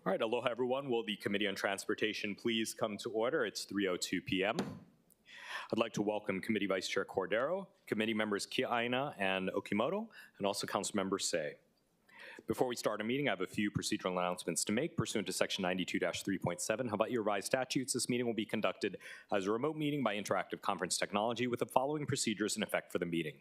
All right, aloha everyone. Will the Committee on Transportation please come to order? It's 3:02 p.m. I'd like to welcome Committee Vice Chair Cordero, Committee members Kiaina and Okimoto, and also Council Member Say. Before we start our meeting, I have a few procedural announcements to make. Pursuant to Section 92-3.7 Hawaii Revised Statutes, this meeting will be conducted as a remote meeting by interactive conference technology with the following procedures in effect for the meeting.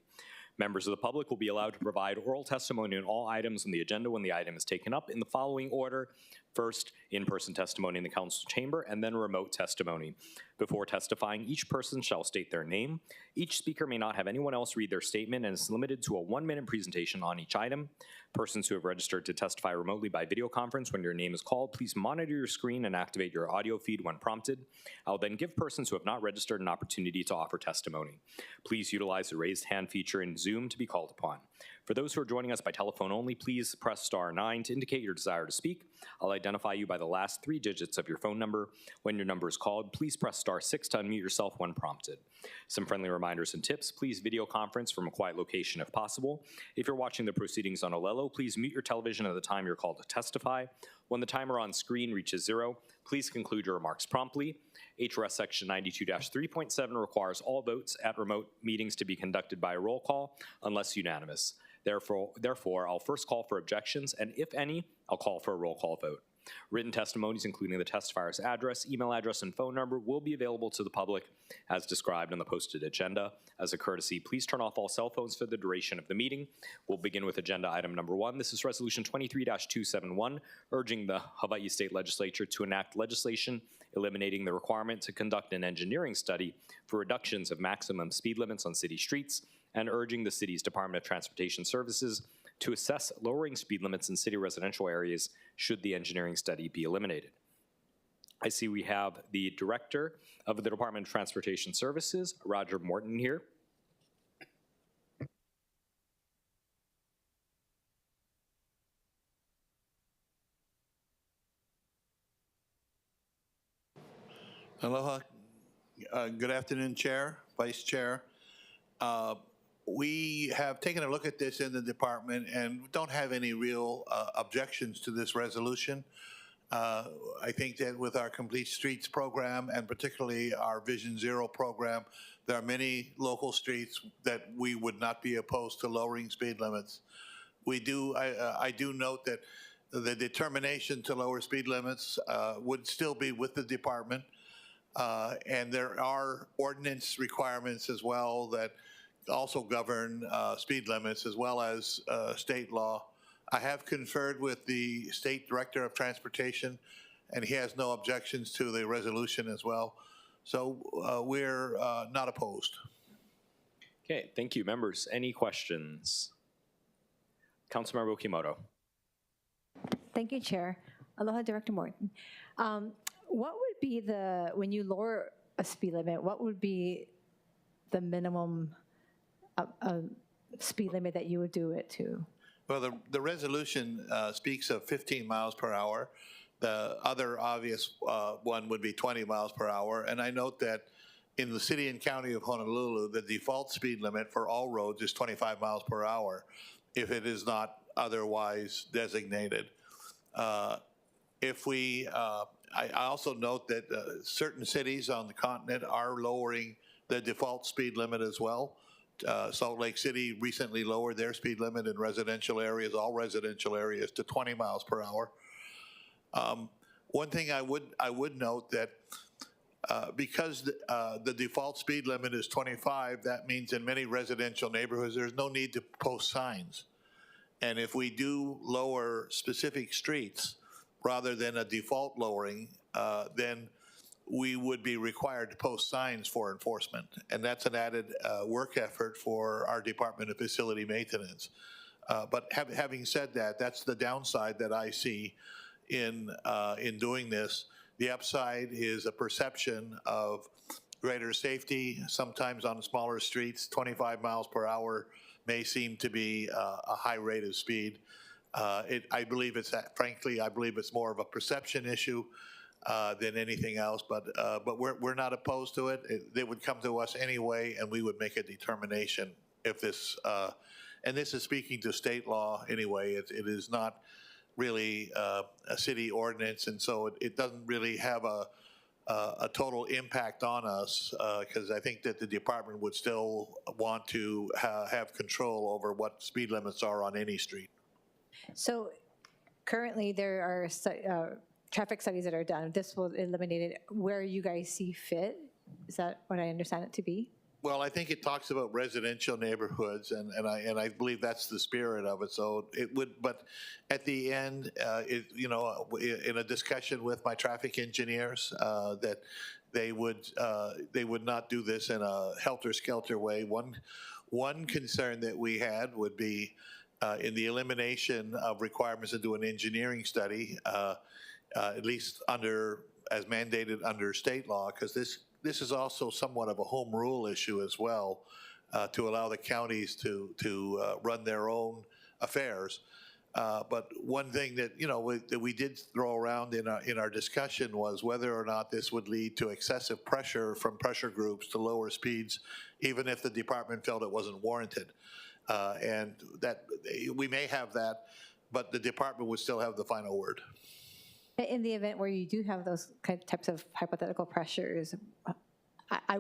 Members of the public will be allowed to provide oral testimony on all items on the agenda when the item is taken up in the following order. First, in-person testimony in the council chamber, and then remote testimony. Before testifying, each person shall state their name. Each speaker may not have anyone else read their statement and is limited to a 1-minute presentation on each item. Persons who have registered to testify remotely by video conference when your name is called, please monitor your screen and activate your audio feed when prompted. I'll then give persons who have not registered an opportunity to offer testimony. Please utilize the raised hand feature in Zoom to be called upon. For those who are joining us by telephone only, please press *9 to indicate your desire to speak. I'll identify you by the last 3 digits of your phone number. When your number is called, please press *6 to unmute yourself when prompted. Some friendly reminders and tips: please video conference from a quiet location if possible. If you're watching the proceedings on Olelo, please mute your television at the time you're called to testify. When the timer on screen reaches 0, please conclude your remarks promptly. HRS Section 92-3.7 requires all votes at remote meetings to be conducted by a roll call unless unanimous. Therefore, I'll first call for objections, and if any, I'll call for a roll call vote. Written testimonies, including the testifier's address, email address, and phone number, will be available to the public as described on the posted agenda. As a courtesy, please turn off all cell phones for the duration of the meeting. We'll begin with agenda item number 1. This is Resolution 23-271, urging the Hawaii State Legislature to enact legislation eliminating the requirement to conduct an engineering study for reductions of maximum speed limits on city streets, and urging the city's Department of Transportation Services to assess lowering speed limits in city residential areas should the engineering study be eliminated. I see we have the Director of the Department of Transportation Services, Roger Morton, here. Aloha. Good afternoon, Chair, Vice Chair. We have taken a look at this in the department and don't have any real objections to this resolution. I think that with our Complete Streets program and particularly our Vision Zero program, there are many local streets that we would not be opposed to lowering speed limits. I do note that the determination to lower speed limits would still be with the department. And there are ordinance requirements as well that also govern speed limits, as well as state law. I have conferred with the State Director of Transportation, and he has no objections to the resolution as well. So we're not opposed. Okay, thank you. Members, any questions? Councilmember Okimoto. Thank you, Chair. Aloha, Director Morton. What would be when you lower a speed limit, what would be the minimum speed limit that you would do it to? Well, the resolution speaks of 15 miles per hour. The other obvious one would be 20 miles per hour. And I note that in the city and county of Honolulu, the default speed limit for all roads is 25 miles per hour if it is not otherwise designated. I also note that certain cities on the continent are lowering the default speed limit as well. Salt Lake City recently lowered their speed limit in residential areas, all residential areas, to 20 miles per hour. One thing I would note that because the default speed limit is 25, that means in many residential neighborhoods there's no need to post signs. And if we do lower specific streets rather than a default lowering, then we would be required to post signs for enforcement. And that's an added work effort for our Department of Facility Maintenance. But having said that, that's the downside that I see in doing this. The upside is a perception of greater safety. Sometimes on smaller streets, 25 miles per hour may seem to be a high rate of speed. I believe it's more of a perception issue than anything else, but we're not opposed to it. They would come to us anyway, and we would make a determination if this, and this is speaking to state law anyway. It is not really a city ordinance, and so it doesn't really have a total impact on us, because I think that the department would still want to have control over what speed limits are on any street. So currently, there are traffic studies that are done. This will eliminate it where you guys see fit. Is that what I understand it to be? Well, I think it talks about residential neighborhoods, and I believe that's the spirit of it. So it would, but at the end, in a discussion with my traffic engineers, that they would not do this in a helter-skelter way. One concern that we had would be in the elimination of requirements to do an engineering study, at least as mandated under state law, because this is also somewhat of a home rule issue as well, to allow the counties to run their own affairs. But one thing that that we did throw around in our discussion was whether or not this would lead to excessive pressure from pressure groups to lower speeds, even if the department felt it wasn't warranted. And that we may have that, but the department would still have the final word. In the event where you do have those types of hypothetical pressures,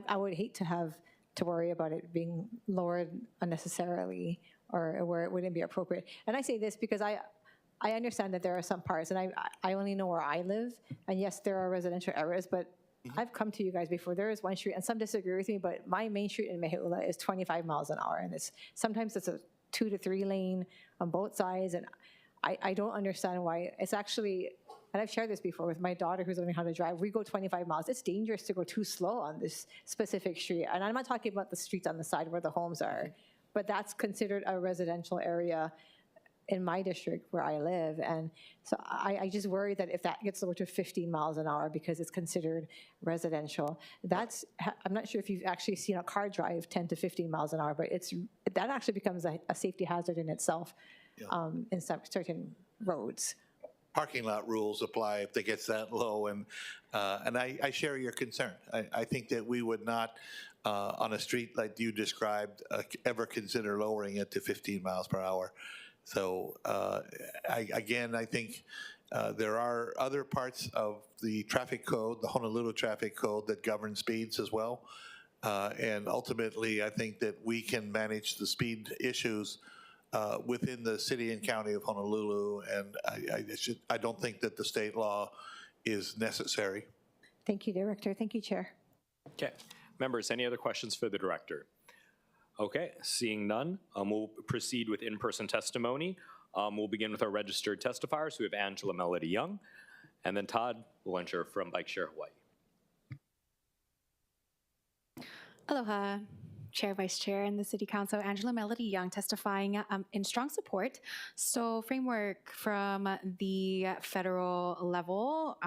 I would hate to have to worry about it being lowered unnecessarily or where it wouldn't be appropriate. And I say this because I understand that there are some parts, and I only know where I live, and yes, there are residential areas, but I've come to you guys before. There is one street, and some disagree with me, but my main street in Meheula is 25 miles an hour, and sometimes it's a 2 to 3 lane on both sides, and I don't understand why. It's actually, and I've shared this before with my daughter who's learning how to drive, we go 25 miles. It's dangerous to go too slow on this specific street. And I'm not talking about the streets on the side where the homes are, but that's considered a residential area in my district where I live. And so I just worry that if that gets lowered to 15 miles an hour because it's considered residential, I'm not sure if you've actually seen a car drive 10 to 15 miles an hour, but that actually becomes a safety hazard in itself. Yeah. In some certain roads. Parking lot rules apply if it gets that low, and I share your concern. I think that we would not, on a street like you described, ever consider lowering it to 15 miles per hour. So I think there are other parts of the traffic code, the Honolulu traffic code, that govern speeds as well. And ultimately, I think that we can manage the speed issues within the city and county of Honolulu, and I don't think that the state law is necessary. Thank you, Director. Thank you, Chair. Okay. Members, any other questions for the Director? Okay, seeing none, we'll proceed with in-person testimony. We'll begin with our registered testifiers. We have Angela Melody Young, and then Todd Boulanger from Bike Share Hawaii. Aloha, Chair, Vice Chair, and the City Council. Angela Melody Young testifying in strong support. So framework from the federal level,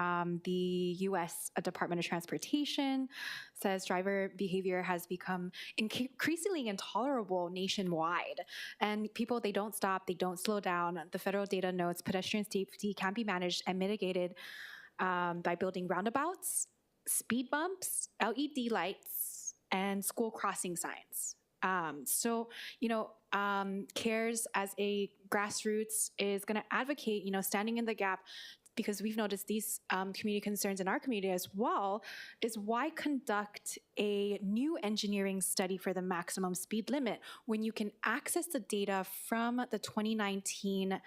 the U.S. Department of Transportation says driver behavior has become increasingly intolerable nationwide. And people, they don't stop, they don't slow down. The federal data notes pedestrian safety can be managed and mitigated by building roundabouts, speed bumps, LED lights, and school crossing signs. CARES as a grassroots is going to advocate, standing in the gap, because we've noticed these community concerns in our community as well, is why conduct a new engineering study for the maximum speed limit when you can access the data from the 2019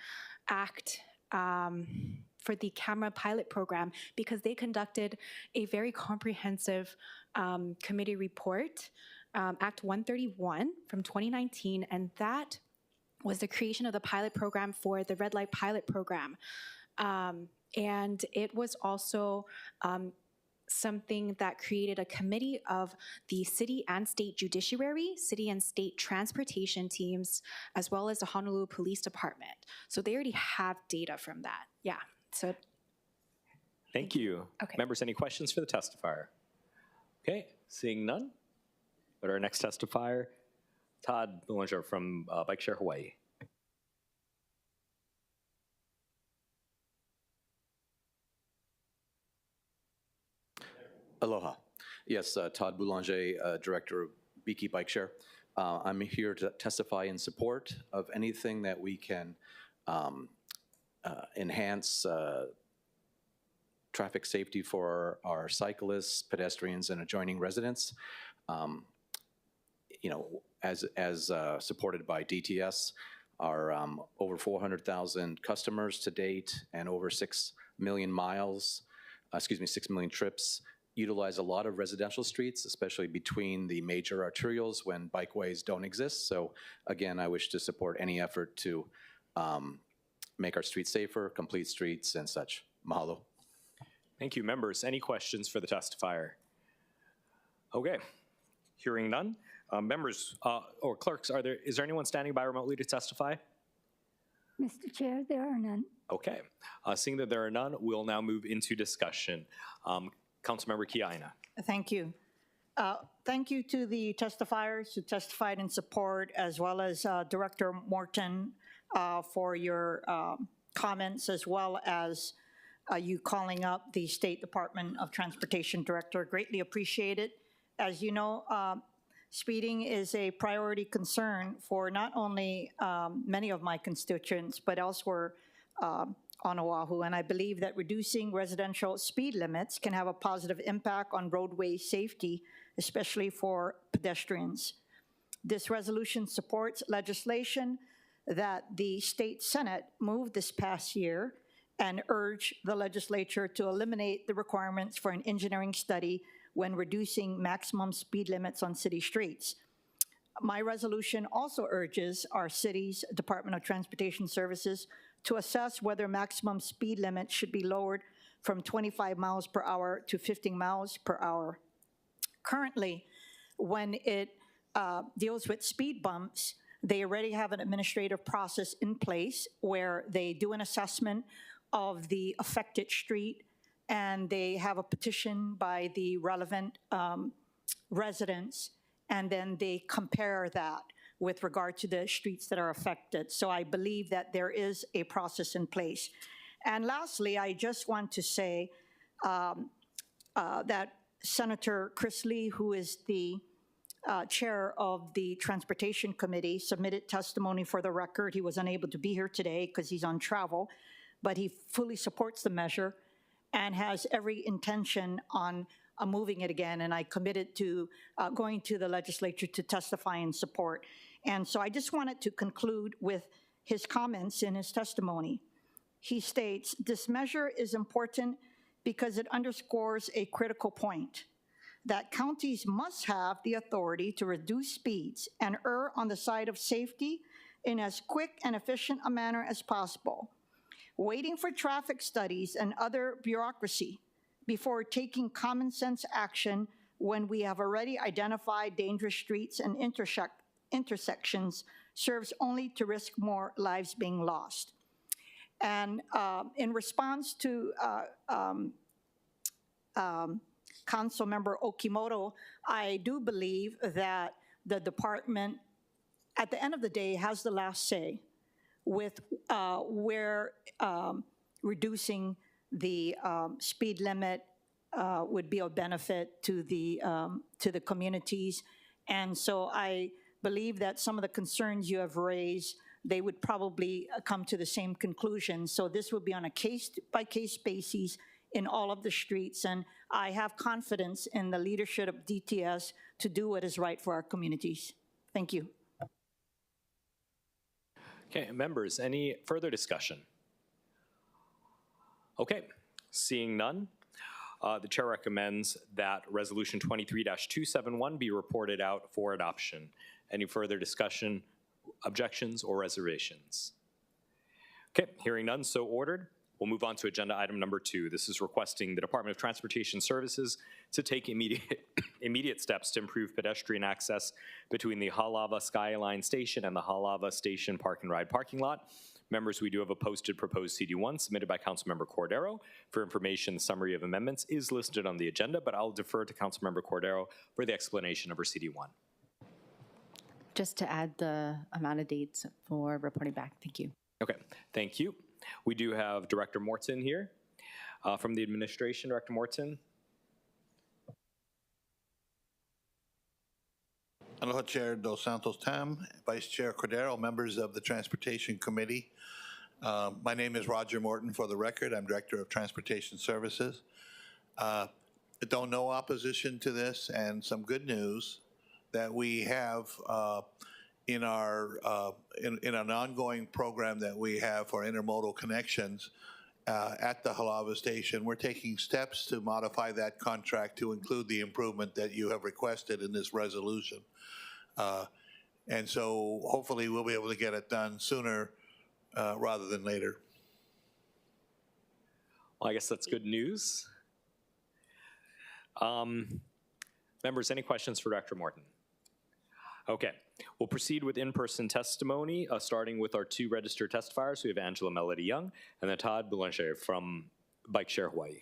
Act for the camera pilot program, because they conducted a very comprehensive committee report, Act 131 from 2019, and that was the creation of the pilot program for the red light pilot program. And it was also something that created a committee of the city and state judiciary, city and state transportation teams, as well as the Honolulu Police Department. So they already have data from that. Yeah. So. Thank you. Okay. Members, any questions for the testifier? Okay, seeing none. Go to our next testifier, Todd Boulanger from Bike Share Hawaii. Aloha. Yes, Todd Boulanger, Director of Beaky Bike Share. I'm here to testify in support of anything that we can enhance traffic safety for our cyclists, pedestrians, and adjoining residents. You know, as supported by DTS, our over 400,000 customers to date and over 6 million miles, 6 million trips, utilize a lot of residential streets, especially between the major arterials when bikeways don't exist. So again, I wish to support any effort to make our streets safer, complete streets, and such. Mahalo. Thank you. Members, any questions for the testifier? Okay, hearing none. Members or clerks, is there anyone standing by remotely to testify? Mr. Chair, there are none. Okay, seeing that there are none, we'll now move into discussion. Councilmember Kiaina. Thank you. Thank you to the testifiers who testified in support, as well as Director Morton for your comments, as well as you calling up the State Department of Transportation Director. Greatly appreciate it. As you know, speeding is a priority concern for not only many of my constituents, but elsewhere on Oahu, and I believe that reducing residential speed limits can have a positive impact on roadway safety, especially for pedestrians. This resolution supports legislation that the State Senate moved this past year and urged the legislature to eliminate the requirements for an engineering study when reducing maximum speed limits on city streets. My resolution also urges our city's Department of Transportation Services to assess whether maximum speed limits should be lowered from 25 miles per hour to 15 miles per hour. Currently, when it deals with speed bumps, they already have an administrative process in place where they do an assessment of the affected street, and they have a petition by the relevant residents, and then they compare that with regard to the streets that are affected. So I believe that there is a process in place. And lastly, I just want to say that Senator Chris Lee, who is the chair of the Transportation Committee, submitted testimony for the record. He was unable to be here today because he's on travel, but he fully supports the measure and has every intention on moving it again, and I committed to going to the legislature to testify in support. And so I just wanted to conclude with his comments in his testimony. He states, "This measure is important because it underscores a critical point, that counties must have the authority to reduce speeds and err on the side of safety in as quick and efficient a manner as possible. Waiting for traffic studies and other bureaucracy before taking common sense action when we have already identified dangerous streets and intersections serves only to risk more lives being lost." And in response to Council Member Okimoto, I do believe that the department, at the end of the day, has the last say with where reducing the speed limit would be of benefit to the communities. And so I believe that some of the concerns you have raised, they would probably come to the same conclusion. So this will be on a case-by-case basis in all of the streets, and I have confidence in the leadership of DTS to do what is right for our communities. Thank you. Okay, members, any further discussion? Okay, seeing none, the chair recommends that Resolution 23-271 be reported out for adoption. Any further discussion, objections, or reservations? Okay, hearing none, so ordered. We'll move on to agenda item number 2. This is requesting the Department of Transportation Services to take immediate steps to improve pedestrian access between the Halava Skyline Station and the Halava Station Park and Ride parking lot. Members, we do have a posted proposed CD1 submitted by Councilmember Cordero. For information, the summary of amendments is listed on the agenda, but I'll defer to Councilmember Cordero for the explanation of her CD1. Just to add the amount of dates for reporting back. Thank you. Okay, thank you. We do have Director Morton here from the administration. Director Morton. Aloha, Chair Dos Santos Tam, Vice Chair Cordero, members of the Transportation Committee. My name is Roger Morton, for the record. I'm Director of Transportation Services. Don't know opposition to this, and some good news that we have in our in an ongoing program that we have for intermodal connections at the Halava station. We're taking steps to modify that contract to include the improvement that you have requested in this resolution. And so hopefully we'll be able to get it done sooner rather than later. Well, I guess that's good news. Members, any questions for Dr. Morton? Okay, we'll proceed with in-person testimony, starting with our two registered testifiers. We have Angela Melody Young and then Todd Boulanger from Bike Share Hawaii.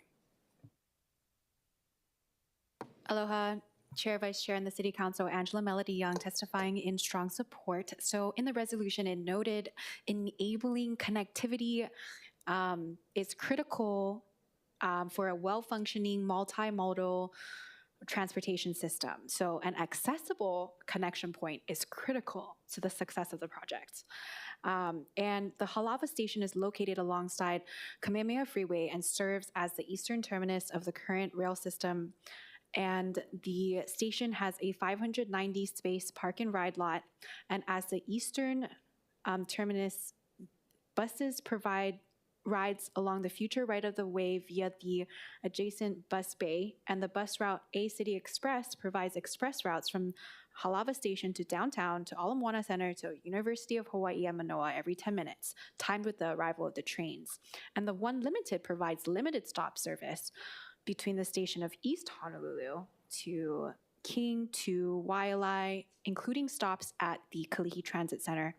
Aloha, Chair, Vice Chair, and the City Council. Angela Melody Young testifying in strong support. So in the resolution, it noted enabling connectivity is critical for a well-functioning multimodal transportation system. So an accessible connection point is critical to the success of the project. And the Halava station is located alongside Kamehameha Freeway and serves as the eastern terminus of the current rail system. And the station has a 590 space park and ride lot. And as the eastern terminus, buses provide rides along the future right-of-the-way via the adjacent bus bay, and the bus route A City Express provides express routes from Halava Station to downtown, to Ala Moana Center, to University of Hawaii and Manoa every 10 minutes, timed with the arrival of the trains. And the One Limited provides limited stop service between the station of East Honolulu to King to Waialae, including stops at the Kalihi Transit Center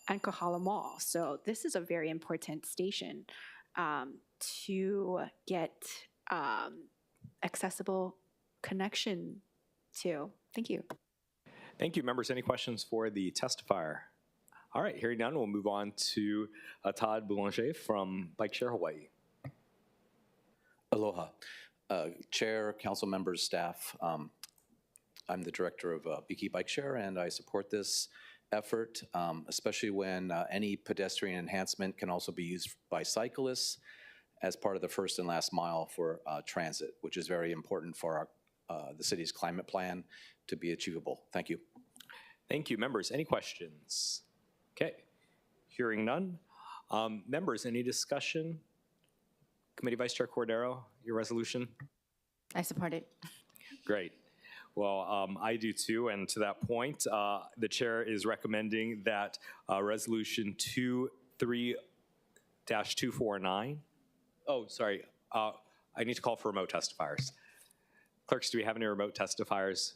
and Kohala Mall. So this is a very important station to get accessible connection to. Thank you. Thank you, members. Any questions for the testifier? All right, hearing none, we'll move on to Todd Boulanger from Bike Share Hawaii. Aloha. Chair, council members, staff, I'm the director of Biki Bike Share, and I support this effort, especially when any pedestrian enhancement can also be used by cyclists as part of the first and last mile for transit, which is very important for the city's climate plan to be achievable. Thank you. Thank you, members. Any questions? Okay, hearing none. Members, any discussion? Committee Vice Chair Cordero, your resolution? I support it. Great. Well, I do too, and to that point, the chair is recommending that Resolution 23-249. Oh, sorry. I need to call for remote testifiers. Clerks, do we have any remote testifiers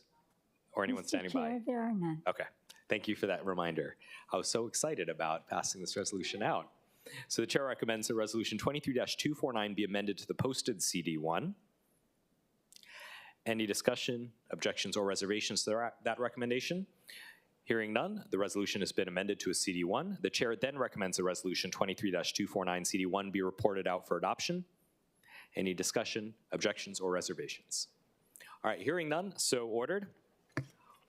or anyone standing Mr. Chair, by? there are none. Okay. Thank you for that reminder. I was so excited about passing this resolution out. So the chair recommends that Resolution 23-249 be amended to the posted CD1. Any discussion, objections, or reservations to that recommendation? Hearing none, the resolution has been amended to a CD1. The chair then recommends that Resolution 23-249 CD1 be reported out for adoption. Any discussion, objections, or reservations? All right, hearing none, so ordered.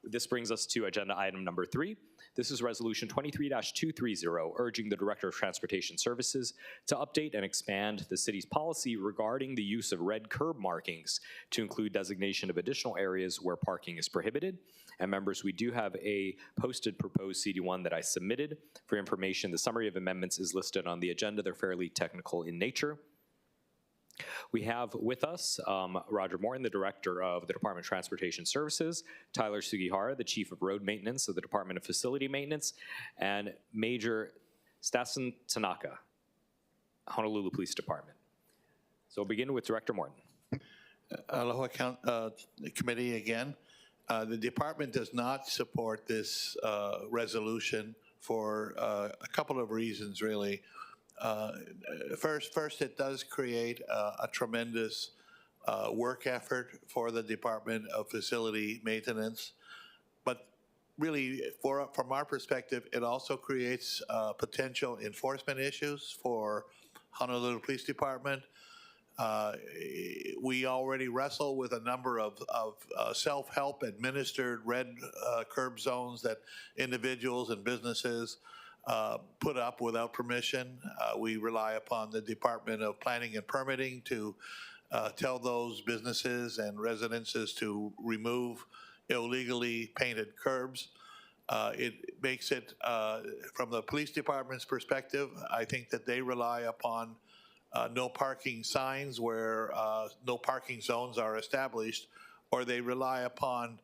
This brings us to agenda item number 3. This is Resolution 23-230, urging the Director of Transportation Services to update and expand the city's policy regarding the use of red curb markings to include designation of additional areas where parking is prohibited. And members, we do have a posted proposed CD1 that I submitted for information. The summary of amendments is listed on the agenda. They're fairly technical in nature. We have with us Roger Morton, the Director of the Department of Transportation Services, Tyler Sugihara, the Chief of Road Maintenance of the Department of Facility Maintenance, and Major Stassen Tanaka, Honolulu Police Department. So we'll begin with Director Morton. Aloha Committee again. The department does not support this resolution for a couple of reasons, really. First, it does create a tremendous work effort for the Department of Facility Maintenance. But really, from our perspective, it also creates potential enforcement issues for Honolulu Police Department. We already wrestle with a number of self-help administered red curb zones that individuals and businesses put up without permission. We rely upon the Department of Planning and Permitting to tell those businesses and residences to remove illegally painted curbs. It makes it, from the police department's perspective, I think that they rely upon no parking signs where no parking zones are established, or they rely upon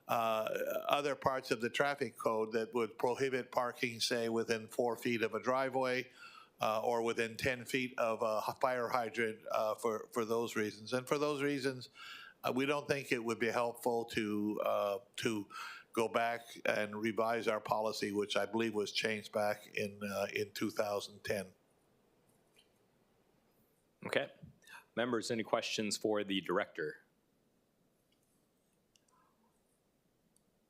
other parts of the traffic code that would prohibit parking, say, within 4 feet of a driveway or within 10 feet of a fire hydrant for those reasons. And for those reasons, we don't think it would be helpful to go back and revise our policy, which I believe was changed back in 2010. Okay. Members, any questions for the director?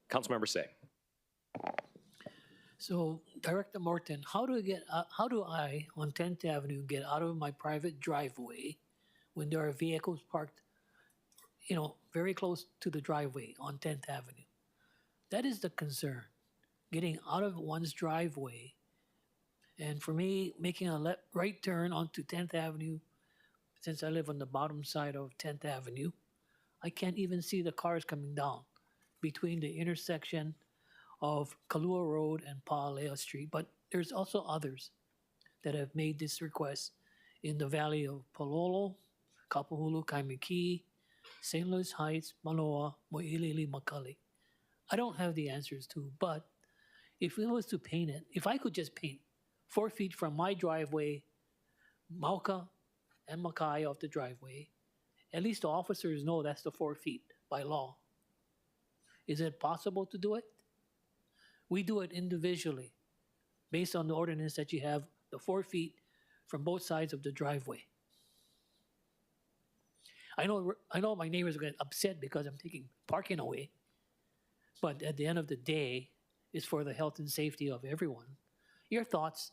Councilmember Say. So, Director Morton, how do I on 10th Avenue get out of my private driveway when there are vehicles parked, very close to the driveway on 10th Avenue? That is the concern, getting out of one's driveway. And for me, making a right turn onto 10th Avenue, since I live on the bottom side of 10th Avenue, I can't even see the cars coming down between the intersection of Kalua Road and Pa'alea Street. But there's also others that have made this request in the valley of Palolo, Kapahulu, Kaimiki, St. Louis Heights, Manoa, Mo'ilili, Makali. I don't have the answers to, but if it was to paint it, if I could just paint 4 feet from my driveway, Mauka and Makai off the driveway, at least the officers know that's the 4 feet by law. Is it possible to do it? We do it individually based on the ordinance that you have the 4 feet from both sides of the driveway. I know my neighbors are going to get upset because I'm taking parking away, but at the end of the day, it's for the health and safety of everyone. Your thoughts?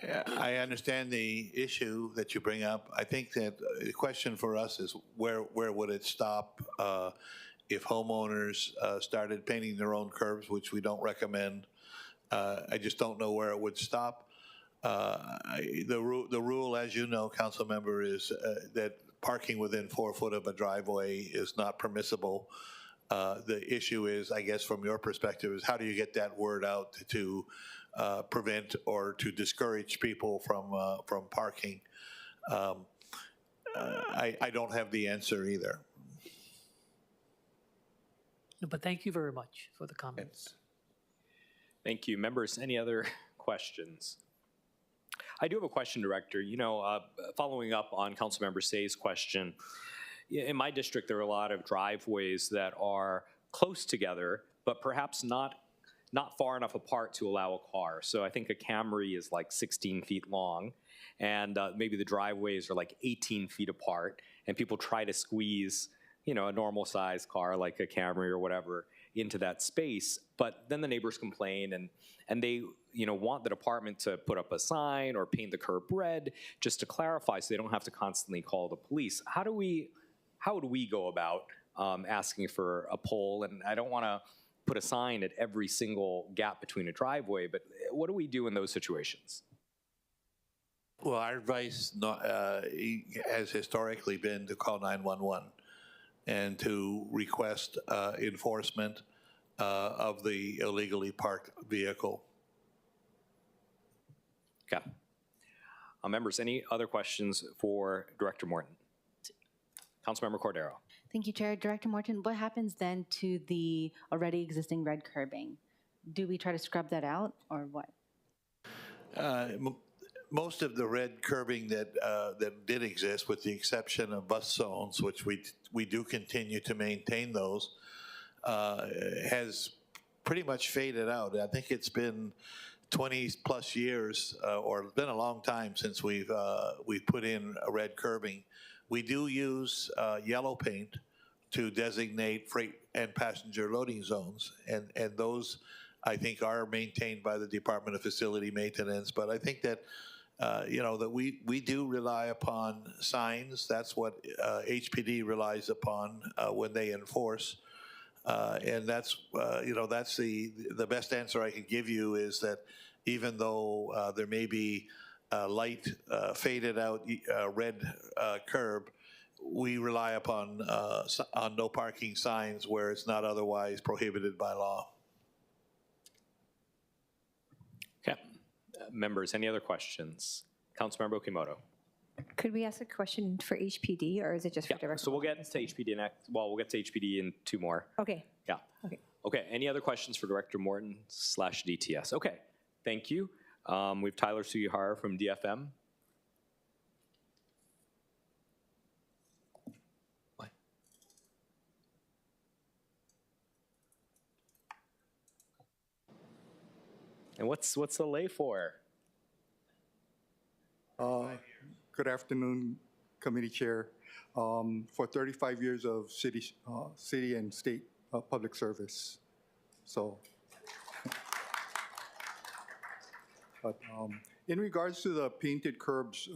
Yeah, I understand the issue that you bring up. I think that the question for us is where would it stop if homeowners started painting their own curbs, which we don't recommend. I just don't know where it would stop. The rule, as you know, council member, is that parking within 4 foot of a driveway is not permissible. The issue is, I guess, from your perspective, is how do you get that word out to prevent or to discourage people from parking? I don't have the answer either. But thank you very much for the comments. Thank you. Members, any other questions? I do have a question, Director. Following up on Councilmember Say's question, in my district, there are a lot of driveways that are close together, but perhaps not far enough apart to allow a car. So I think a Camry is like 16 feet long, and maybe the driveways are like 18 feet apart, and people try to squeeze, a normal size car like a Camry or whatever into that space. But then the neighbors complain, and they want the department to put up a sign or paint the curb red just to clarify so they don't have to constantly call the police. How would we go about asking for a pole? And I don't want to put a sign at every single gap between a driveway, but what do we do in those situations? Well, our advice has historically been to call 911 and to request enforcement of the illegally parked vehicle. Okay. Members, any other questions for Director Morton? Councilmember Cordero. Thank you, Chair. Director Morton, what happens then to the already existing red curbing? Do we try to scrub that out or what? Most of the red curbing that did exist, with the exception of bus zones, which we do continue to maintain those, has pretty much faded out. I think it's been 20 plus years, or it's been a long time since we've put in a red curbing. We do use yellow paint to designate freight and passenger loading zones, and those, I think, are maintained by the Department of Facility Maintenance. But I think that that we do rely upon signs. That's what HPD relies upon when they enforce. And that's, that's the best answer I can give you is that even though there may be a light faded out red curb, we rely upon on no parking signs where it's not otherwise prohibited by law. Okay. Members, any other questions? Councilmember Okimoto. Could we ask a question for HPD, or is it just for Yeah, Director? so we'll get to HPD next. Well, we'll get to HPD in two more. Okay. Yeah. Okay. Okay, any other questions for Director Morton / DTS? Okay, thank you. We have Tyler Sugihara from DFM. What? And what's the lay for? Good afternoon, Committee Chair. For 35 years of city and state public service. So, but in regards to the painted curbs,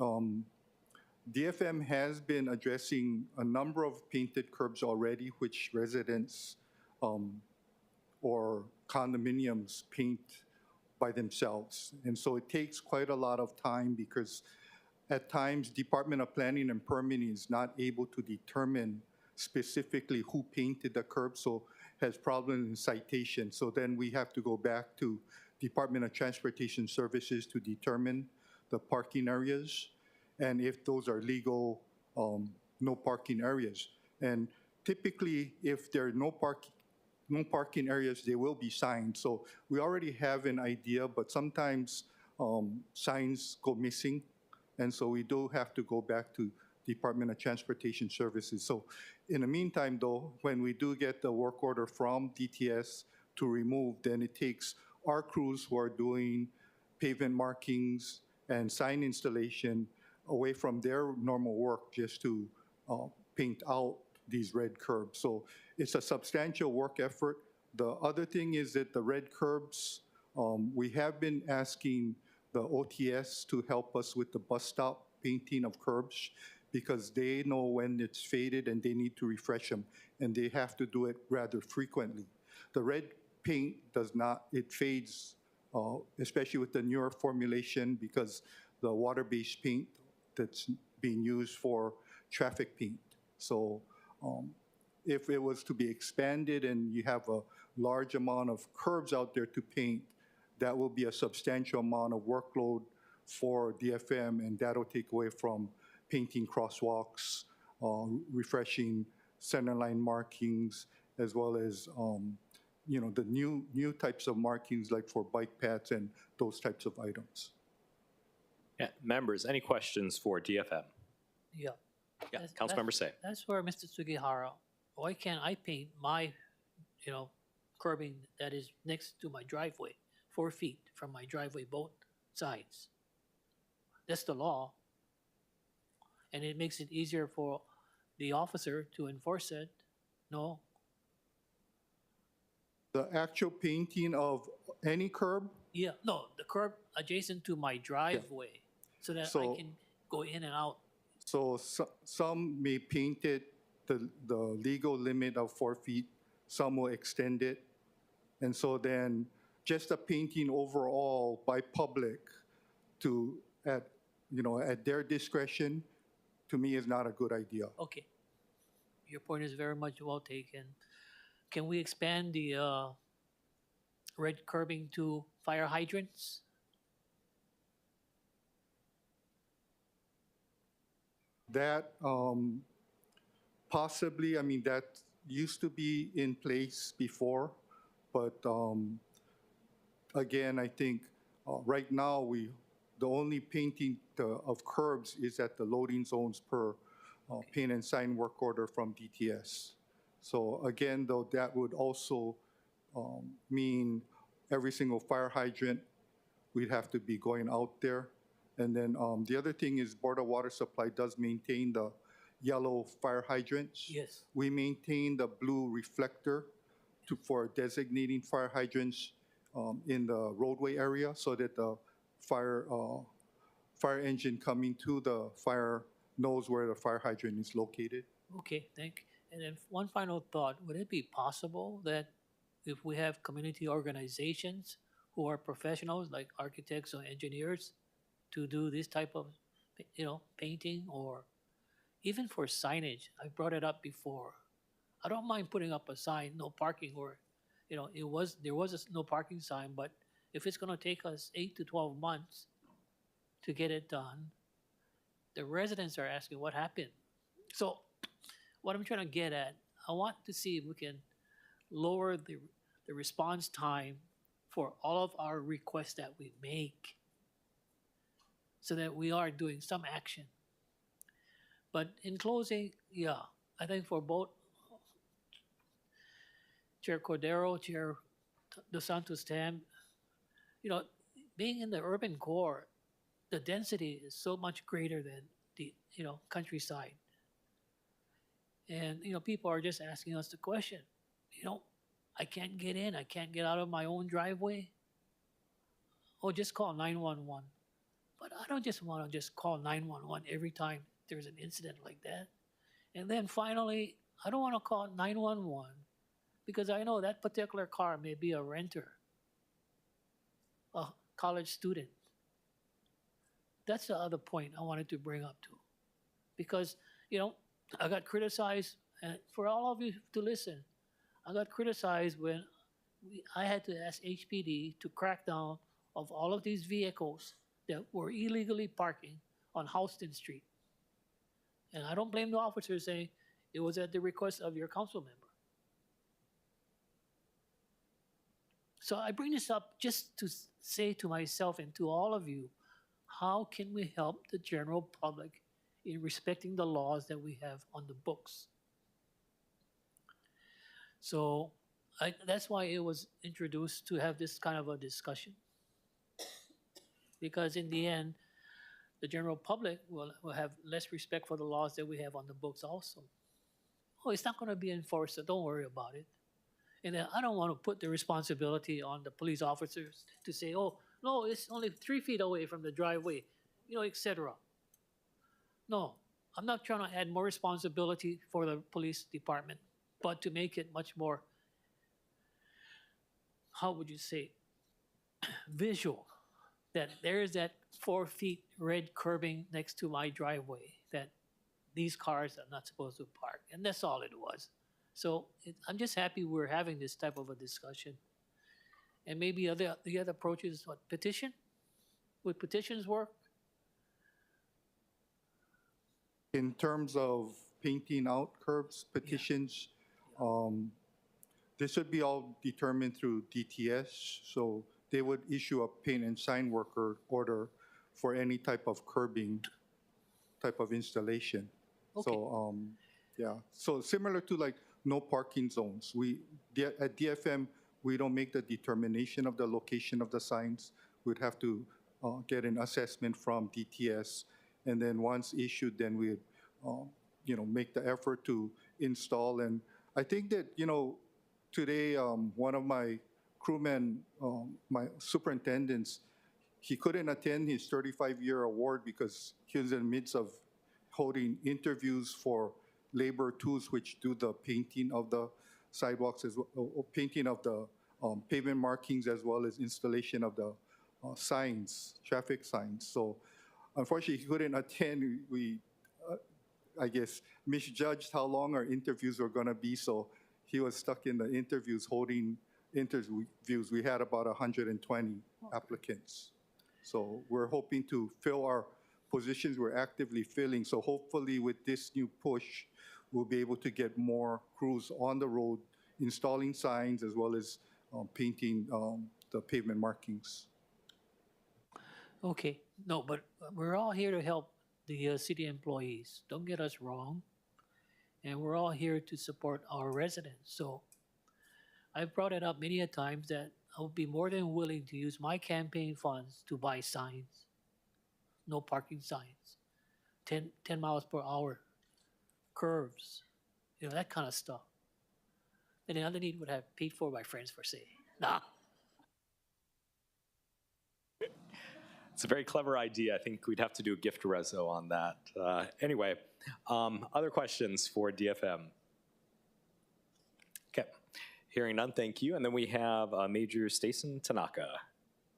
DFM has been addressing a number of painted curbs already, which residents or condominiums paint by themselves. And so it takes quite a lot of time because at times, Department of Planning and Permitting is not able to determine specifically who painted the curb, so has problems in citation. So then we have to go back to Department of Transportation Services to determine the parking areas and if those are legal, no parking areas. And typically, if there are no parking areas, they will be signed. So we already have an idea, but sometimes signs go missing. And so we do have to go back to Department of Transportation Services. So in the meantime, though, when we do get the work order from DTS to remove, then it takes our crews who are doing pavement markings and sign installation away from their normal work just to paint out these red curbs. So it's a substantial work effort. The other thing is that the red curbs, we have been asking the OTS to help us with the bus stop painting of curbs because they know when it's faded and they need to refresh them, and they have to do it rather frequently. The red paint does not, it fades, especially with the newer formulation because the water-based paint that's being used for traffic paint. So if it was to be expanded and you have a large amount of curbs out there to paint, that will be a substantial amount of workload for DFM, and that'll take away from painting crosswalks, refreshing centerline markings, as well as the new types of markings like for bike paths and those types of items. Yeah, members, any questions for DFM? Yeah. Yeah, That's- Councilmember that's- Say. That's where Mr. Sugihara, why can't I paint my, curbing that is next to my driveway, 4 feet from my driveway, both sides? That's the law. And it makes it easier for the officer to enforce it. No? The actual painting of any curb, Yeah, no, the curb adjacent to my driveway so that I So- can go in and out. so some may paint it the legal limit of 4 feet, some will extend it. And so then just a painting overall by public at their discretion, to me is not a good idea. Okay. Your point is very much well taken. Can we expand the red curbing to fire hydrants? That possibly, I mean, that used to be in place before, but again, I think right now the only painting of curbs is at the loading zones per paint and sign work order from DTS. So again, though, that would also mean every single fire hydrant, we'd have to be going out there. And then the other thing is Board of Water Supply does maintain the yellow fire hydrants. Yes. We maintain the blue reflector for designating fire hydrants in the roadway area so that the fire engine coming to the fire knows where the fire hydrant is located. Okay, thank you. And then one final thought, would it be possible that if we have community organizations who are professionals like architects or engineers to do this type of, painting or even for signage? I brought it up before. I don't mind putting up a sign, no parking, or, there was a no parking sign, but if it's gonna take us 8 to 12 months to get it done, the residents are asking what happened. So what I'm trying to get at, I want to see if we can lower the response time for all of our requests that we make so that we are doing some action. But in closing, yeah, I think for both Chair Cordero, Chair Dos Santos Tam, being in the urban core, the density is so much greater than the, countryside. And, people are just asking us the question, I can't get in, I can't get out of my own driveway. Oh, just call 911. But I don't just want to just call 911 every time there's an incident like that. And then finally, I don't want to call 911 because I know that particular car may be a renter, a college student. That's the other point I wanted to bring up too. Because, I got criticized, and for all of you to listen, I got criticized when I had to ask HPD to crack down of all of these vehicles that were illegally parking on Houston Street. And I don't blame the officer saying it was at the request of your council member. So I bring this up just to say to myself and to all of you, how can we help the general public in respecting the laws that we have on the books? So that's why it was introduced to have this kind of a discussion. Because in the end, the general public will have less respect for the laws that we have on the books also. Oh, it's not going to be enforced, so don't worry about it. And then I don't want to put the responsibility on the police officers to say, oh, no, it's only 3 feet away from the driveway, etc. No, I'm not trying to add more responsibility for the police department, but to make it much more, how would you say, visual, that there is that 4 feet red curbing next to my driveway that these cars are not supposed to park. And that's all it was. So I'm just happy we're having this type of a discussion. And maybe the other approach is what, petition? Would petitions work? In terms of painting out curbs, petitions, this should be all determined through DTS. So they would issue a paint and sign worker order for any type of curbing type of installation. Okay. So, yeah. So similar to like no parking zones. At DFM, we don't make the determination of the location of the signs. We'd have to get an assessment from DTS. And then once issued, then we'd, make the effort to install. And I think that, today, one of my crewmen, my superintendents, he couldn't attend his 35-year award because he was in the midst of holding interviews for labor tools which do the painting of the sidewalks, as well, painting of the pavement markings, as well as installation of the signs, traffic signs. So unfortunately, he couldn't attend. We, I guess, misjudged how long our interviews were going to be, so he was stuck in the interviews, holding interviews. We had about 120 applicants. So we're hoping to fill our positions we're actively filling. So hopefully with this new push, we'll be able to get more crews on the road, installing signs as well as painting the pavement markings. Okay, no, but we're all here to help the city employees. Don't get us wrong. And we're all here to support our residents. So I've brought it up many a times that I would be more than willing to use my campaign funds to buy signs, no parking signs, 10 miles per hour, curves, that kind of stuff. And the other need would have paid for by friends for say. Nah. It's a very clever idea. I think we'd have to do a gift reso on that. Anyway, other questions for DFM? Hearing none, thank you. And then we have Major Stason Tanaka,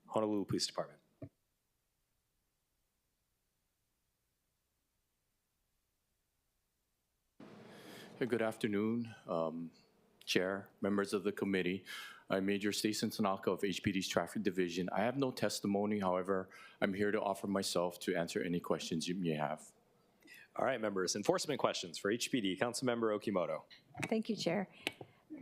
Honolulu Police Department. Hey, good afternoon, Chair, members of the committee. I'm Major Stason Tanaka of HPD's Traffic Division. I have no testimony, however, I'm here to offer myself to answer any questions you may have. All right, members, enforcement questions for HPD. Councilmember Okimoto. Thank you, Chair.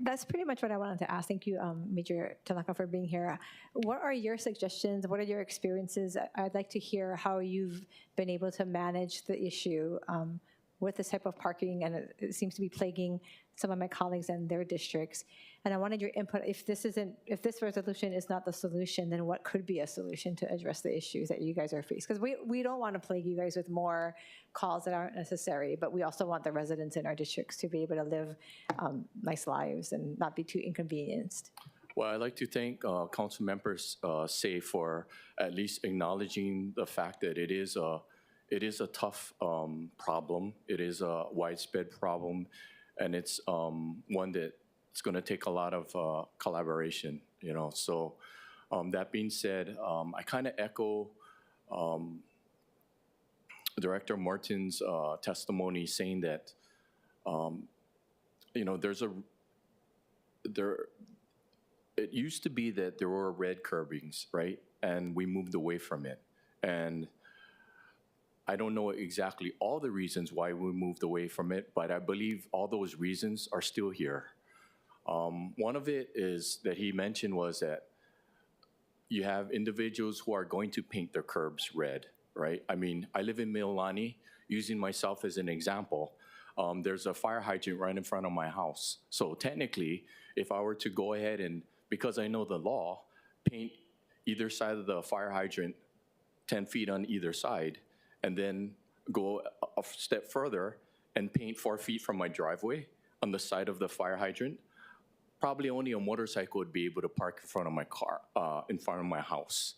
That's pretty much what I wanted to ask. Thank you, Major Tanaka, for being here. What are your suggestions? What are your experiences? I'd like to hear how you've been able to manage the issue with this type of parking, and it seems to be plaguing some of my colleagues and their districts. And I wanted your input. If this resolution is not the solution, then what could be a solution to address the issues that you guys are faced? Because we don't want to plague you guys with more calls that aren't necessary, but we also want the residents in our districts to be able to live nice lives and not be too inconvenienced. Well, I'd like to thank council members Say for at least acknowledging the fact that it is a tough problem. It is a widespread problem, and it's one that it's going to take a lot of collaboration. So that being said, I kind of echo Director Morton's testimony, saying that it used to be that there were red curbings, right? And we moved away from it. And I don't know exactly all the reasons why we moved away from it, but I believe all those reasons are still here. One of it is that he mentioned was that you have individuals who are going to paint their curbs red, right? I mean, I live in Mililani, using myself as an example. There's a fire hydrant right in front of my house. So technically, if I were to go ahead and, because I know the law, paint either side of the fire hydrant 10 feet on either side, and then go a step further and paint 4 feet from my driveway on the side of the fire hydrant, probably only a motorcycle would be able to park in front of my car, in front of my house.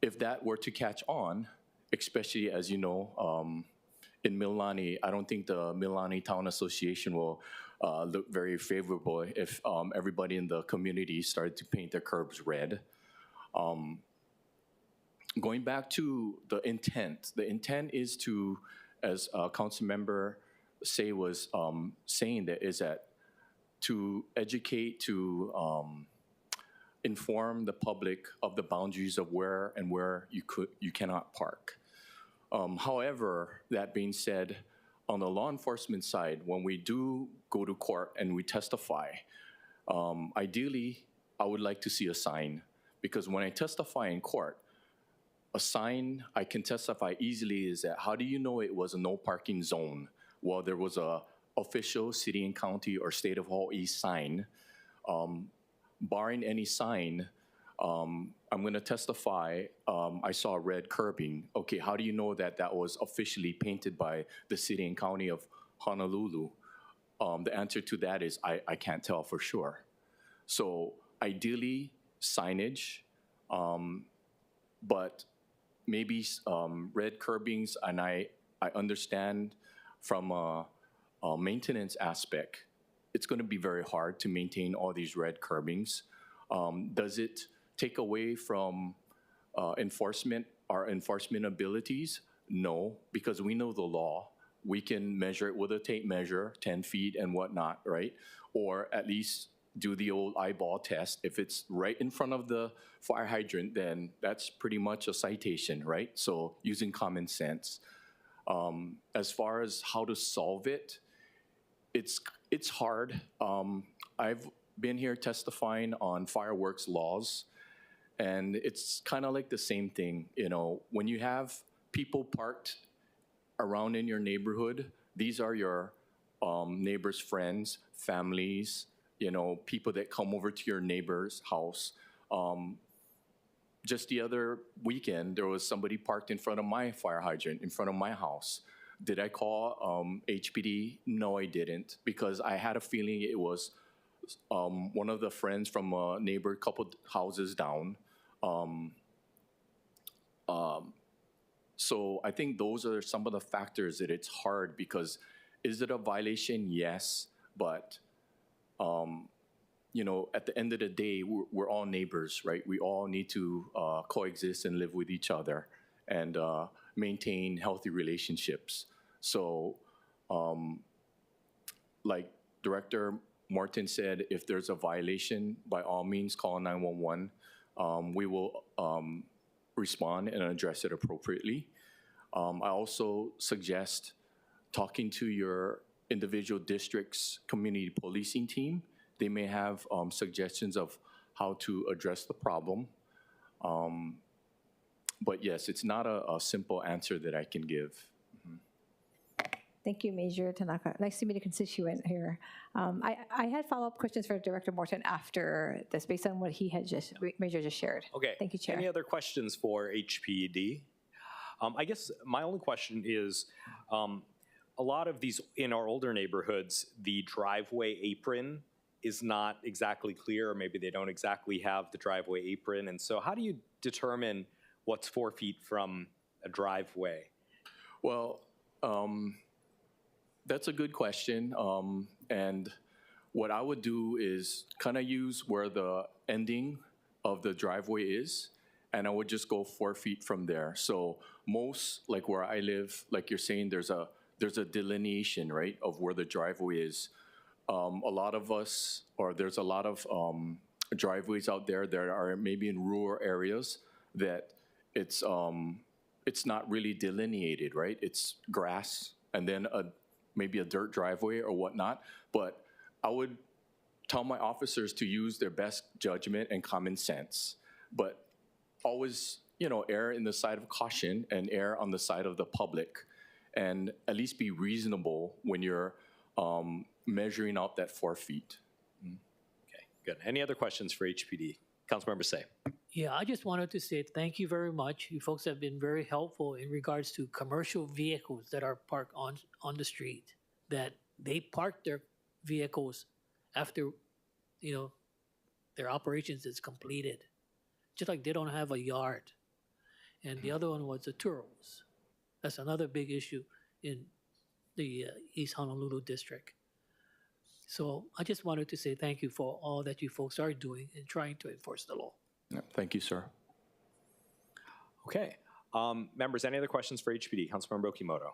If that were to catch on, especially as you know, in Mililani, I don't think the Mililani Town Association will look very favorable if everybody in the community started to paint their curbs red. Going back to the intent is to, as Council Member Say was saying, that is that to educate, to inform the public of the boundaries of where you cannot park. However, that being said, on the law enforcement side, when we do go to court and we testify, ideally, I would like to see a sign, because when I testify in court, a sign I can testify easily is that how do you know it was a no parking zone? Well, there was a official city and county or state of Hawaii sign. Barring any sign, I'm going to testify I saw red curbing. Okay, how do you know that that was officially painted by the city and county of Honolulu? The answer to that is I can't tell for sure. So ideally, signage, but maybe red curbings, and I understand from a maintenance aspect, it's going to be very hard to maintain all these red curbings. Does it take away from our enforcement abilities? No, because we know the law. We can measure it with a tape measure, 10 feet and whatnot, right? Or at least do the old eyeball test. If it's right in front of the fire hydrant, then that's pretty much a citation, right? So using common sense. As far as how to solve it, it's hard. I've been here testifying on fireworks laws, and it's kind of like the same thing. When you have people parked around in your neighborhood, these are your neighbors' friends, families, people that come over to your neighbor's house. Just the other weekend, there was somebody parked in front of my fire hydrant, in front of my house. Did I call HPD? No, I didn't, because I had a feeling it was one of the friends from a neighbor, couple houses down. So I think those are some of the factors that it's hard, because is it a violation? Yes, but you know, at the end of the day, we're all neighbors, right? We all need to coexist and live with each other and maintain healthy relationships. So, like Director Morton said, if there's a violation, by all means, call 911. We will respond and address it appropriately. I also suggest talking to your individual district's community policing team. They may have suggestions of how to address the problem. But yes, it's not a simple answer that I can give. Thank you, Major Tanaka. Nice to meet a constituent here. I had follow-up questions for Director Morton after this, based on what he had Major just shared. Okay. Thank you, Chair. Any other questions for HPD? I guess my only question is, a lot of these, in our older neighborhoods, the driveway apron is not exactly clear, or maybe they don't exactly have the driveway apron. And so how do you determine what's 4 feet from a driveway? Well, that's a good question. And what I would do is kind of use where the ending of the driveway is, and I would just go 4 feet from there. So most, like where I live, like you're saying, there's a delineation, right, of where the driveway is. A lot of us, or there's a lot of driveways out there that are maybe in rural areas that it's not really delineated, right? It's grass and then maybe a dirt driveway or whatnot. But I would tell my officers to use their best judgment and common sense, but always, you know, err in the side of caution and err on the side of the public, and at least be reasonable when you're measuring out that 4 feet. Okay, good. Any other questions for HPD? Councilmember Say. Yeah, I just wanted to say thank you very much. You folks have been very helpful in regards to commercial vehicles that are parked on the street, that they park their vehicles after, you know, their operations is completed. Just like they don't have a yard. And the other one was the tourists. That's another big issue in the East Honolulu district. So I just wanted to say thank you for all that you folks are doing in trying to enforce the law. Yeah, thank you, sir. Okay. Members, any other questions for HPD? Councilmember Okimoto.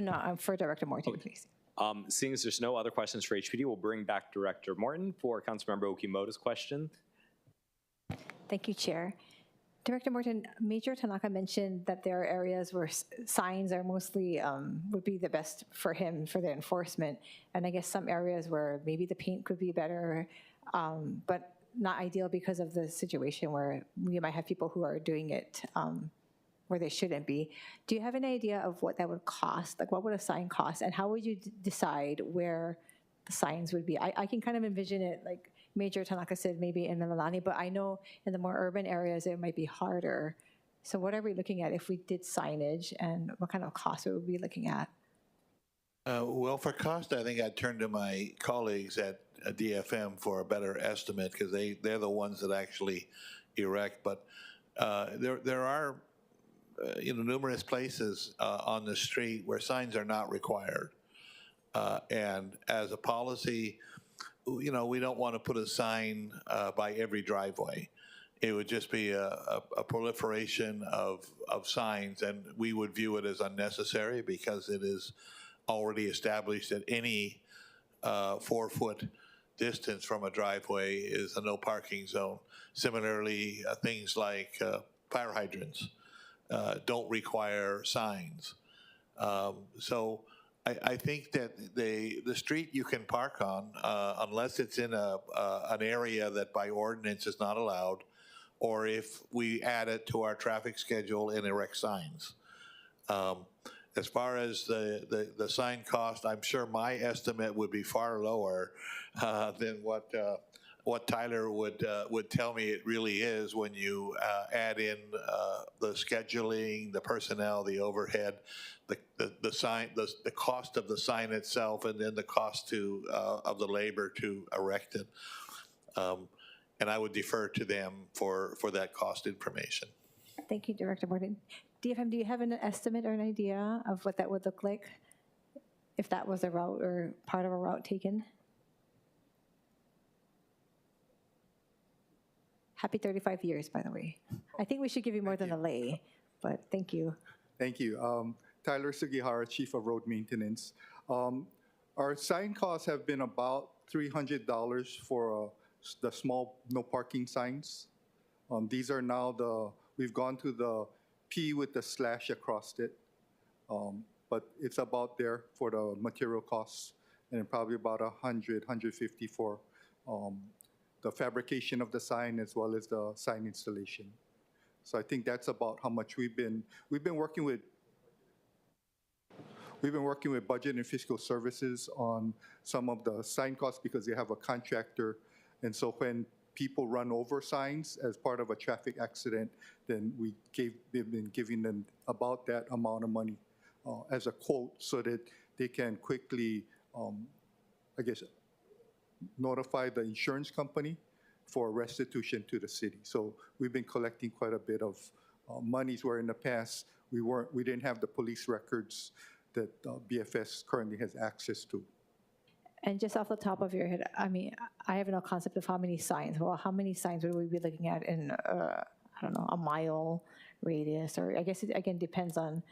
No, I'm for Director Morton, please. Seeing as there's no other questions for HPD, we'll bring back Director Morton for Councilmember Okimoto's question. Thank you, Chair. Director Morton, Major Tanaka mentioned that there are areas where signs are mostly, would be the best for him for the enforcement. And I guess some areas where maybe the paint could be better, but not ideal because of the situation where we might have people who are doing it where they shouldn't be. Do you have an idea of what that would cost? Like, what would a sign cost? And how would you decide where the signs would be? I can kind of envision it like Major Tanaka said, maybe in Mililani, but I know in the more urban areas it might be harder. So what are we looking at if we did signage, and what kind of cost would we be looking at? Well, for cost, I think I'd turn to my colleagues at DFM for a better estimate, because they're the ones that actually erect. But there are numerous places on the street where signs are not required, and as a policy, we don't want to put a sign by every driveway. It would just be a proliferation of signs, and we would view it as unnecessary because it is already established that any 4-foot distance from a driveway is a no parking zone. Similarly, things like fire hydrants don't require signs. So I think that the street you can park on, unless it's in an area that by ordinance is not allowed, or if we add it to our traffic schedule and erect signs. As far as the sign cost, I'm sure my estimate would be far lower than what Tyler would tell me it really is when you add in the scheduling, the personnel, the overhead, the sign, the cost of the sign itself, and then the cost of the labor to erect it. And I would defer to them for that cost information. Thank you, Director Morton. DFM, do you have an estimate or an idea of what that would look like if that was a route or part of a route taken? Happy 35 years, by the way. I think we should give you more than a lei, but thank you. Thank you. Tyler Sugihara, Chief of Road Maintenance. Our sign costs have been about $300 for the small no parking signs. These are now we've gone to the P with the slash across it, but it's about there for the material costs, and probably about 150 for the fabrication of the sign as well as the sign installation. So I think that's about how much we've been working with. We've been working with Budget and Fiscal Services on some of the sign costs because they have a contractor. And so when people run over signs as part of a traffic accident, then we've been giving them about that amount of money as a quote so that they can quickly, I guess, notify the insurance company for restitution to the city. So we've been collecting quite a bit of monies where in the past we didn't have the police records that BFS currently has access to. And just off the top of your head, I mean, I have no concept of how many signs. Well, how many signs would we be looking at in, I don't know, a mile radius? Or I guess it, again, depends on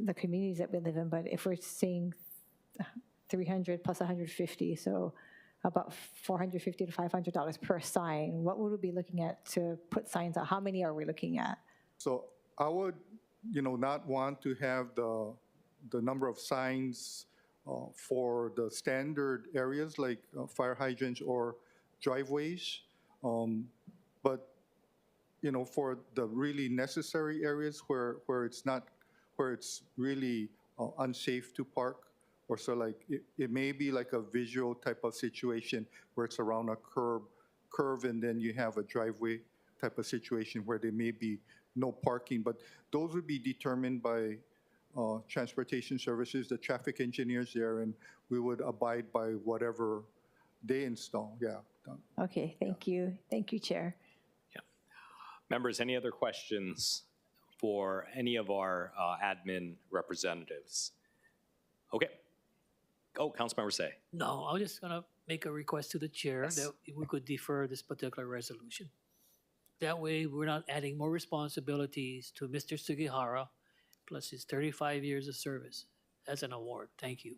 the communities that we live in. But if we're seeing 300 plus 150, so about $450 to $500 per sign, what would we be looking at to put signs out? How many are we looking at? So I would, not want to have the number of signs for the standard areas like fire hydrants or driveways. But, for the really necessary areas where it's really unsafe to park, or so like it may be like a visual type of situation where it's around a curve and then you have a driveway type of situation where there may be no parking, but those would be determined by transportation services, the traffic engineers there, and we would abide by whatever they install. Yeah. Okay, thank you. Thank you, Chair. Yeah. Members, any other questions for any of our admin representatives? Okay. Oh, Councilmember Say. No, I was just going to make a request to the chair that we could defer this particular resolution. That way, we're not adding more responsibilities to Mr. Sugihara, plus his 35 years of service as an award. Thank you.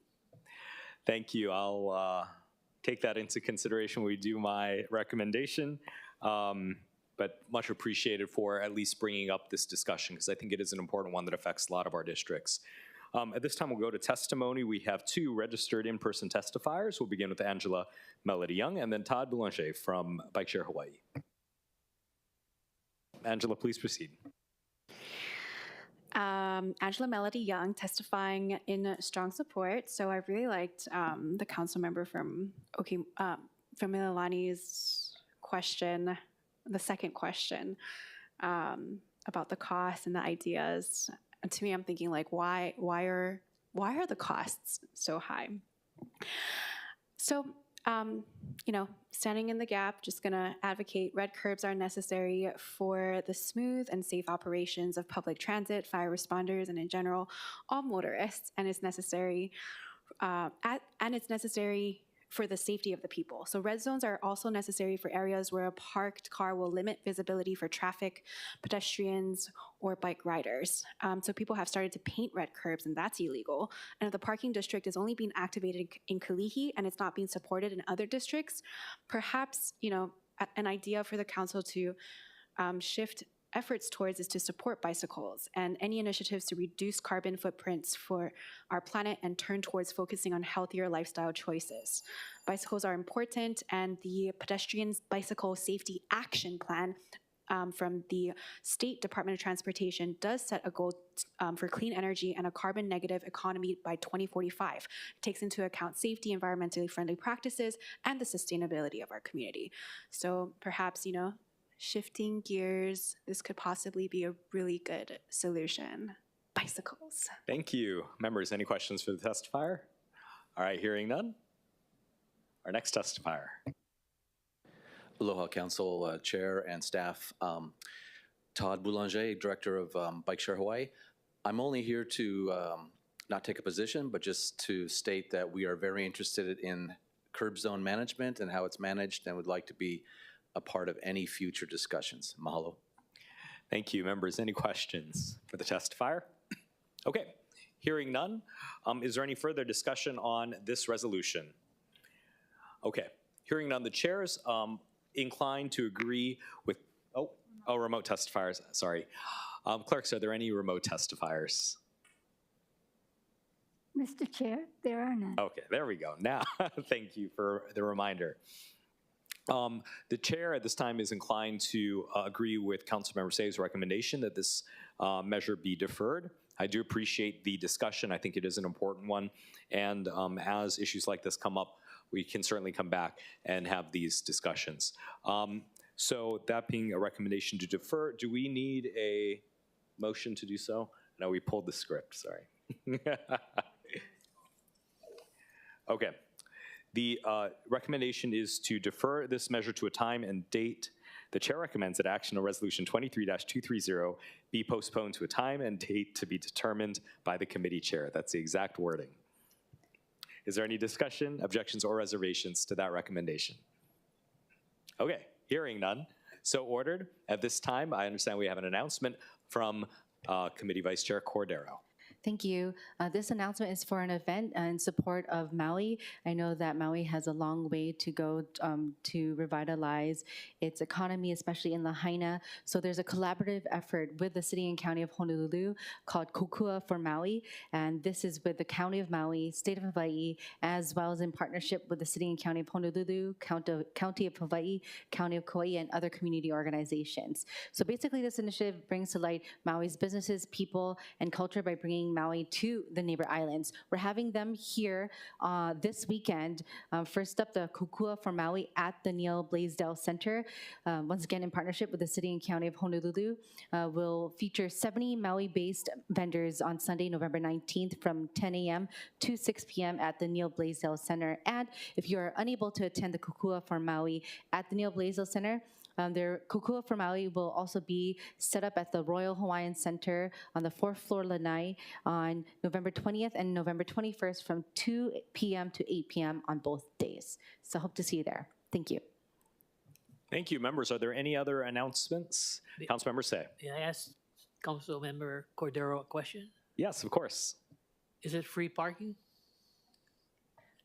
Thank you. I'll take that into consideration when we do my recommendation, but much appreciated for at least bringing up this discussion because I think it is an important one that affects a lot of our districts. At this time, we'll go to testimony. We have two registered in-person testifiers. We'll begin with Angela Melody Young and then Todd Boulanger from Bike Share Hawaii. Angela, please proceed. Angela Melody Young testifying in strong support. So I really liked the council member from Mililani's question, the second question about the costs and the ideas. And to me, I'm thinking like, why are the costs so high? So, standing in the gap, just gonna advocate red curbs are necessary for the smooth and safe operations of public transit, fire responders, and in general, all motorists, and it's necessary, for the safety of the people. So red zones are also necessary for areas where a parked car will limit visibility for traffic, pedestrians, or bike riders. So people have started to paint red curbs, and that's illegal. And if the parking district is only being activated in Kalihi and it's not being supported in other districts, perhaps, an idea for the council to shift efforts towards is to support bicycles and any initiatives to reduce carbon footprints for our planet and turn towards focusing on healthier lifestyle choices. Bicycles are important, and the Pedestrians Bicycle Safety Action Plan from the State Department of Transportation does set a goal for clean energy and a carbon negative economy by 2045. It takes into account safety, environmentally friendly practices, and the sustainability of our community. So perhaps, shifting gears, this could possibly be a really good solution. Bicycles. Thank you. Members, any questions for the testifier? All right, hearing none. Our next testifier. Aloha, Council Chair and staff. Todd Boulanger, Director of Bike Share Hawaii. I'm only here to not take a position, but just to state that we are very interested in curb zone management and how it's managed, and would like to be a part of any future discussions. Mahalo. Thank you, members. Any questions for the testifier? Okay, hearing none. Is there any further discussion on this resolution? Okay, hearing none, the chair is inclined to agree with, remote testifiers, sorry. Clerks, are there any remote testifiers? Mr. Chair, there are none. Okay, there we go. Now, thank you for the reminder. The chair at this time is inclined to agree with Councilmember Say's recommendation that this measure be deferred. I do appreciate the discussion. I think it is an important one. And as issues like this come up, we can certainly come back and have these discussions. So that being a recommendation to defer, do we need a motion to do so? No, we pulled the script, sorry. Okay. The recommendation is to defer this measure to a time and date. The chair recommends that action on Resolution 23-230 be postponed to a time and date to be determined by the committee chair. That's the exact wording. Is there any discussion, objections, or reservations to that recommendation? Okay, hearing none. So ordered. At this time, I understand we have an announcement from Committee Vice Chair Cordero. Thank you. This announcement is for an event in support of Maui. I know that Maui has a long way to go to revitalize its economy, especially in Lahaina. So there's a collaborative effort with the City and County of Honolulu called Kokua for Maui. And this is with the County of Maui, State of Hawaii, as well as in partnership with the City and County of Honolulu, County of Hawaii, County of Kauai, and other community organizations. So basically this initiative brings to light Maui's businesses, people, and culture by bringing Maui to the neighbor islands. We're having them here this weekend. First up, the Kukua for Maui at the Neil Blaisdell Center. Once again, in partnership with the City and County of Honolulu, will feature 70 Maui-based vendors on Sunday, November 19th from 10 a.m. to 6 p.m. at the Neil Blaisdell Center. And if you are unable to attend the Kukua for Maui at the Neil Blaisdell Center, their Kukua for Maui will also be set up at the Royal Hawaiian Center on the 4th floor lanai on November 20th and November 21st from 2 p.m. to 8 p.m. on both days. So hope to see you there. Thank you. Thank you, members. Are there any other announcements? Councilmember Say. May I ask Councilmember Cordero a question? Yes, of course. Is it free parking?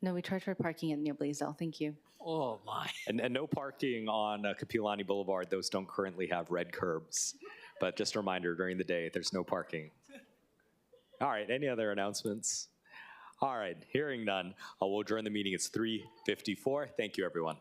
No, we charge for parking at Neil Blaisdell. Thank you. Oh, my. And no parking on Kapiolani Boulevard. Those don't currently have red curbs. But just a reminder, during the day, there's no parking. All right, any other announcements? All right, hearing none, we'll adjourn the meeting. It's 3:54. Thank you, everyone.